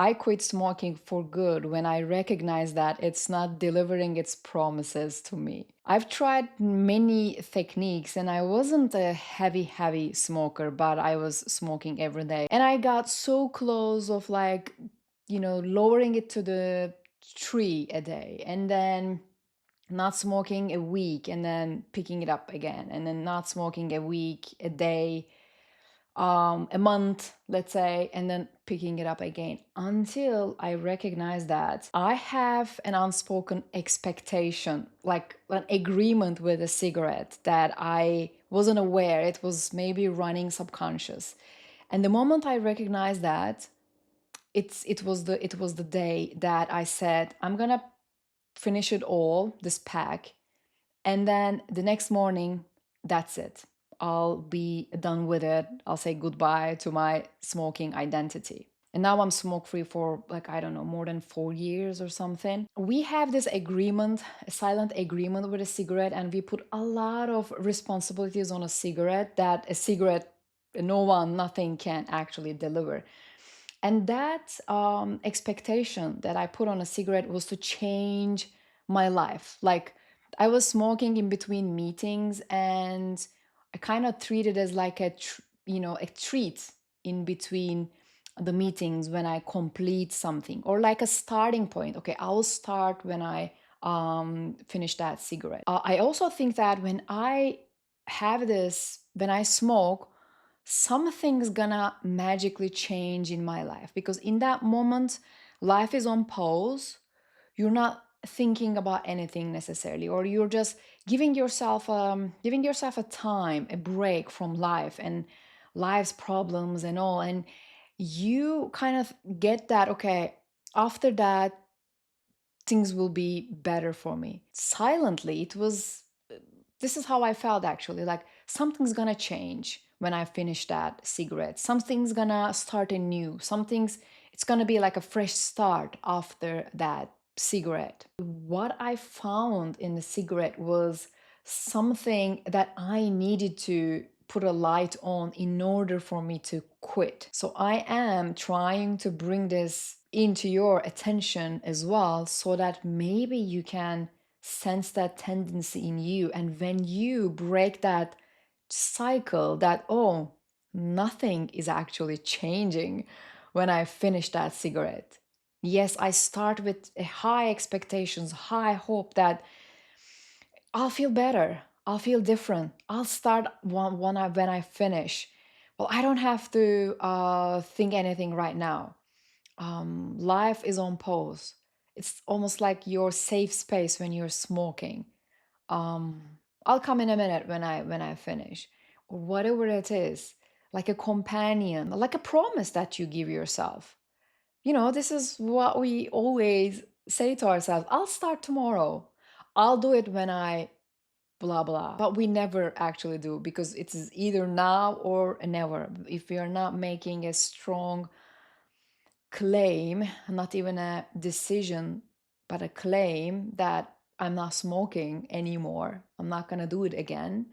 I quit smoking for good when I recognized that it's not delivering its promises to me. I've tried many techniques and I wasn't a heavy smoker, but I was smoking every day. And I got so close of like, lowering it to the 3 a day and then not smoking a week and then picking it up again and then not smoking a week, a day, a month, let's say, and then picking it up again until I recognize that I have an unspoken expectation, like an agreement with a cigarette that I wasn't aware. It was maybe running subconscious. And the moment I recognized that, it was the day that I said, I'm gonna finish it all, this pack, and then the next morning, that's it. I'll be done with it. I'll say goodbye to my smoking identity. And now I'm smoke free for like, I don't know, more than 4 years or something. We have this agreement, a silent agreement with a cigarette, and we put a lot of responsibilities on a cigarette that a cigarette, no one, nothing can actually deliver. And that expectation that I put on a cigarette was to change my life. Like I was smoking in between meetings, and I kind of treated it as like a treat in between the meetings when I complete something, or like a starting point. Okay, I'll start when I finish that cigarette. I also think that when I smoke, something's gonna magically change in my life, because in that moment life is on pause. You're not thinking about anything necessarily, or you're just giving yourself a time, a break from life and life's problems and all, and you kind of get that, okay, after that things will be better for me. Silently, this is how I felt actually. Like something's gonna change when I finish that cigarette. Something's gonna start anew. It's gonna be like a fresh start after that cigarette. What I found in the cigarette was something that I needed to put a light on in order for me to quit. So I am trying to bring this into your attention as well, so that maybe you can sense that tendency in you. And when you break that cycle, that, oh, nothing is actually changing when I finish that cigarette. Yes, I start with a high expectations, high hope that I'll feel better, I'll feel different, I'll start when I finish. Well, I don't have to think anything right now. Life is on pause. It's almost like your safe space when you're smoking. um I'll come in a minute when I finish, or whatever it is, like a companion, like a promise that you give yourself. This is what we always say to ourselves: I'll start tomorrow, I'll do it when I blah blah. But we never actually do, because it's either now or never. If we are not making a strong claim, not even a decision, but a claim that I'm not smoking anymore, I'm not going to do it again,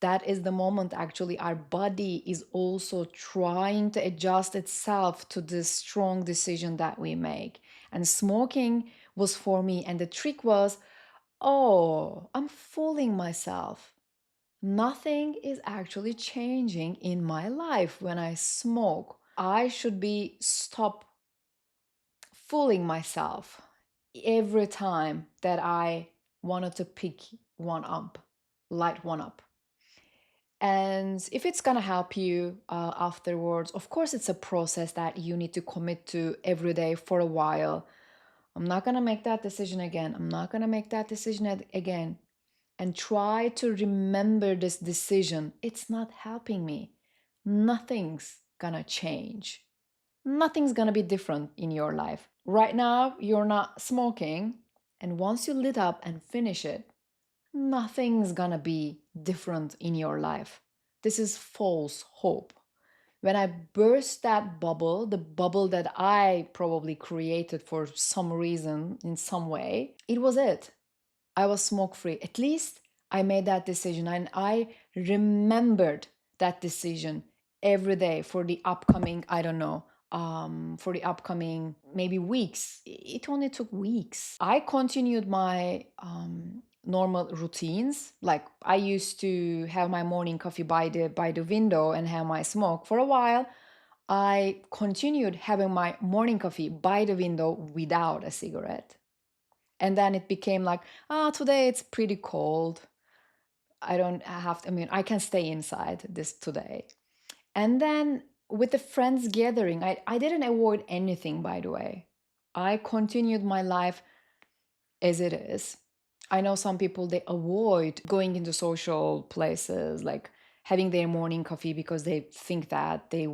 that is the moment actually our body is also trying to adjust itself to this strong decision that we make. And smoking was for me, and the trick was, oh, I'm fooling myself. Nothing is actually changing in my life when I smoke. I should be stop fooling myself every time that I wanted to pick one up, light one up. And if it's gonna help you afterwards, of course, it's a process that you need to commit to every day for a while. I'm not gonna make that decision again. I'm not gonna make that decision again. And try to remember this decision. It's not helping me. Nothing's gonna change. Nothing's gonna be different in your life. Right now, you're not smoking, and once you lit up and finish it, nothing's gonna be different in your life. This is false hope. When I burst that bubble, the bubble that I probably created for some reason, in some way, it was it. I was smoke free. At least I made that decision, and I remembered that decision every day for the upcoming, I don't know, for the upcoming maybe weeks. It only took weeks. I continued my normal routines. Like I used to have my morning coffee by the window and have my smoke for a while. I continued having my morning coffee by the window without a cigarette. And then it became like, today it's pretty cold. I don't have to, I mean, I can stay inside this today. And then with the friends gathering, I didn't avoid anything, by the way. I continued my life as it is. I know some people, they avoid going into social places, like having their morning coffee because they think that they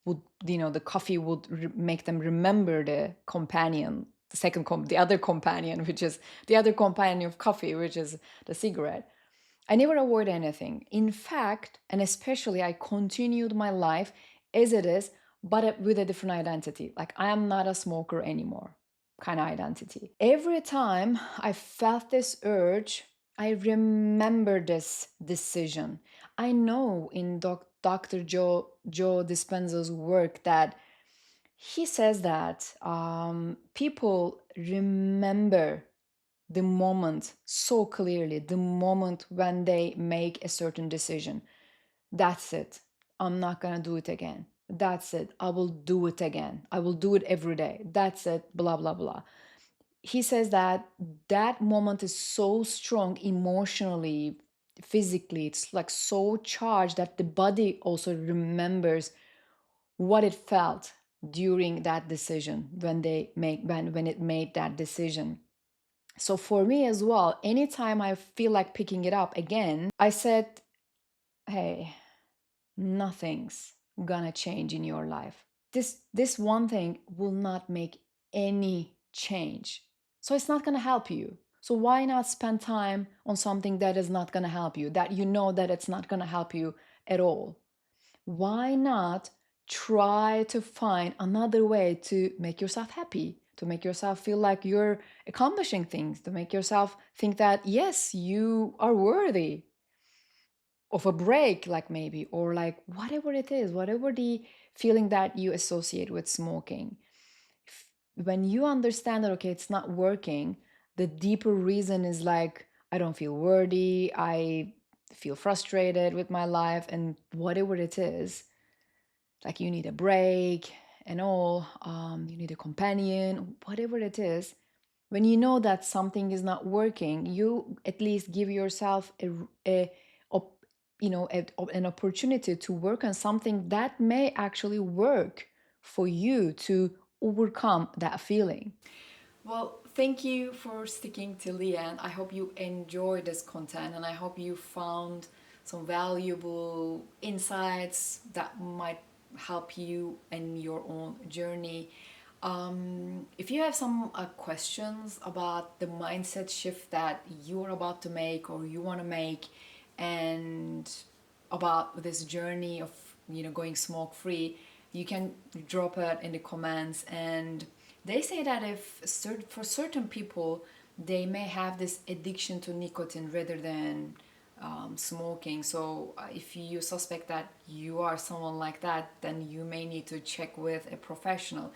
would, the coffee would make them remember the companion, the other companion, which is the other companion of coffee, which is the cigarette. I never avoid anything. In fact, and especially, I continued my life as it is, but with a different identity. Like I am not a smoker anymore, kind of identity. Every time I felt this urge, I remember this decision. I know in Dr. Joe Dispenza's work that he says that people remember the moment so clearly, the moment when they make a certain decision. That's it. I'm not going to do it again. That's it. I will do it again. I will do it every day. That's it. Blah, blah, blah. He says that that moment is so strong emotionally, physically. It's like so charged that the body also remembers what it felt during that decision when it made that decision. So for me as well, anytime I feel like picking it up again, I said, hey, nothing's gonna change in your life. This one thing will not make any change. So it's not gonna help you. So why not spend time on something that is not gonna help you, that you know that it's not gonna help you at all? Why not try to find another way to make yourself happy, to make yourself feel like you're accomplishing things, to make yourself think that, yes, you are worthy of a break, like maybe, or like whatever it is, whatever the feeling that you associate with smoking. When you understand that, okay, it's not working, the deeper reason is like, I don't feel worthy, I feel frustrated with my life, and whatever it is, like you need a break and all, you need a companion, whatever it is. When you know that something is not working, you at least give yourself an opportunity to work on something that may actually work for you to overcome that feeling. Well, thank you for sticking till the end. I hope you enjoyed this content and I hope you found some valuable insights that might help you in your own journey. If you have some questions about the mindset shift that you're about to make or you want to make, and about this journey of going smoke free, you can drop it in the comments. And they say that if for certain people they may have this addiction to nicotine rather than smoking. So if you suspect that you are someone like that, then you may need to check with a professional.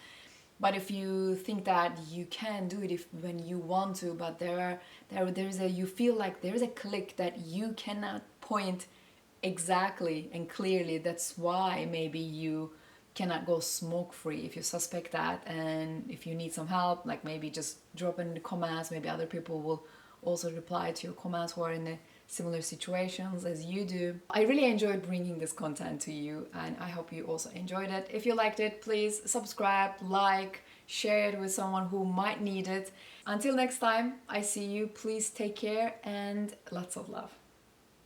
But if you think that you can do it if when you want to, but there's a you feel like there's a click that you cannot point exactly and clearly, that's why maybe you cannot go smoke free. If you suspect that and if you need some help, like maybe just drop in the comments. Maybe other people will also reply to your comments who are in the similar situations as you do. I really enjoyed bringing this content to you and I hope you also enjoyed it. If you liked it, please subscribe, like, share it with someone who might need it. Until next time, I see you. Please take care and lots of love.